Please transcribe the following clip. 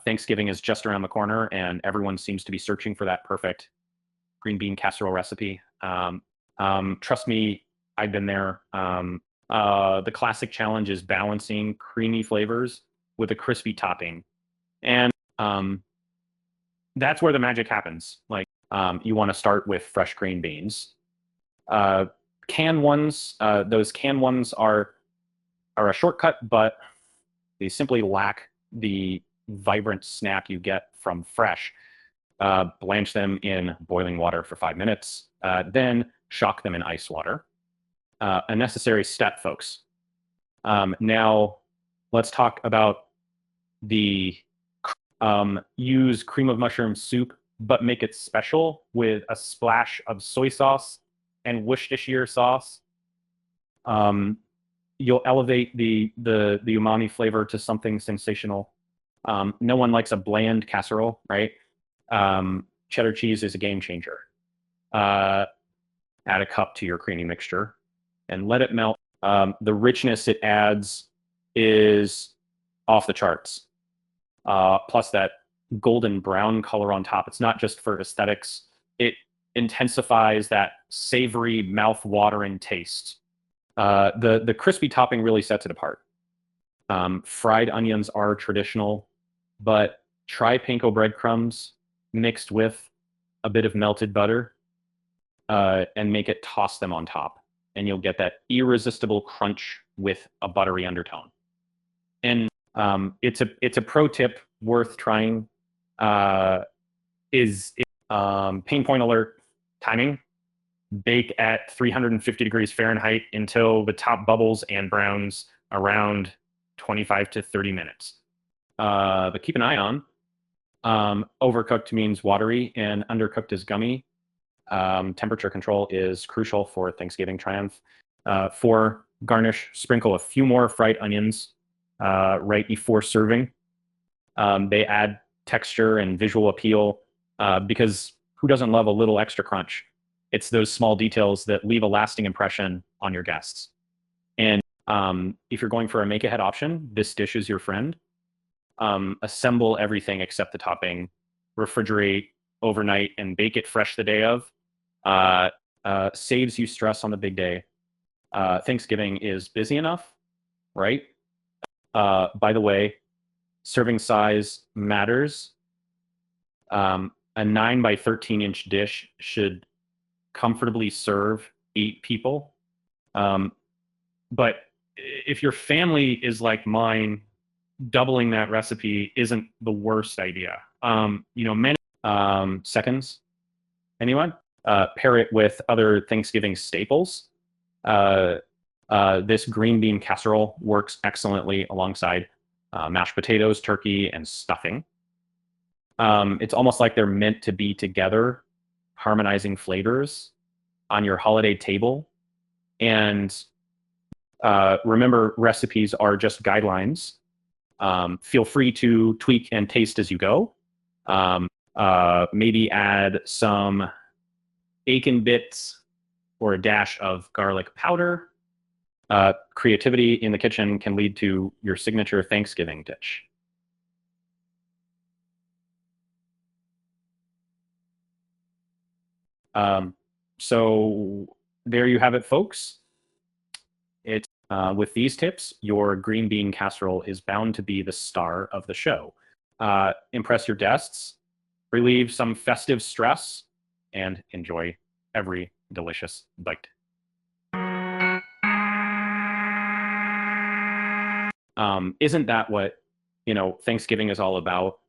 Thanksgiving is just around the corner, and everyone seems to be searching for that perfect green bean casserole recipe. Trust me, I've been there. The classic challenge is balancing creamy flavors with a crispy topping, and um, that's where the magic happens. Like, you want to start with fresh green beans. Uh, canned ones, those canned ones are a shortcut, but they simply lack the vibrant snap you get from fresh. Blanch them in boiling water for 5 minutes, then shock them in ice water. A necessary step, folks. Now, let's talk about the use cream of mushroom soup, but make it special with a splash of soy sauce and Worcestershire sauce. Um, you'll elevate the umami flavor to something sensational. No one likes a bland casserole, right? Cheddar cheese is a game changer. Add a cup to your creamy mixture and let it melt. The richness it adds is off the charts. Plus that golden brown color on top. It's not just for aesthetics. It intensifies that savory, mouth-watering taste. The crispy topping really sets it apart. Fried onions are traditional, but try panko breadcrumbs mixed with a bit of melted butter, and make it toss them on top. And you'll get that irresistible crunch with a buttery undertone. And it's a pro tip worth trying. Pain point alert: timing. Bake at 350 degrees Fahrenheit until the top bubbles and browns around 25 to 30 minutes. But keep an eye on. Overcooked means watery and undercooked is gummy. Temperature control is crucial for Thanksgiving triumph. For garnish, sprinkle a few more fried onions right before serving. They add texture and visual appeal because who doesn't love a little extra crunch? It's those small details that leave a lasting impression on your guests. And if you're going for a make-ahead option, this dish is your friend. Assemble everything except the topping, refrigerate overnight, and bake it fresh the day of. Saves you stress on the big day. Thanksgiving is busy enough, right? By the way, serving size matters. A 9 by 13-inch dish should comfortably serve 8 people. But if your family is like mine, doubling that recipe isn't the worst idea. Many seconds. Anyone? Pair it with other Thanksgiving staples. This green bean casserole works excellently alongside mashed potatoes, turkey, and stuffing. It's almost like they're meant to be together, harmonizing flavors on your holiday table. And remember, recipes are just guidelines. Feel free to tweak and taste as you go. Maybe add some bacon bits or a dash of garlic powder. Creativity in the kitchen can lead to your signature Thanksgiving dish. So there you have it, folks. With these tips, your green bean casserole is bound to be the star of the show. Impress your guests, relieve some festive stress, and enjoy every delicious bite. Isn't that what Thanksgiving is all about?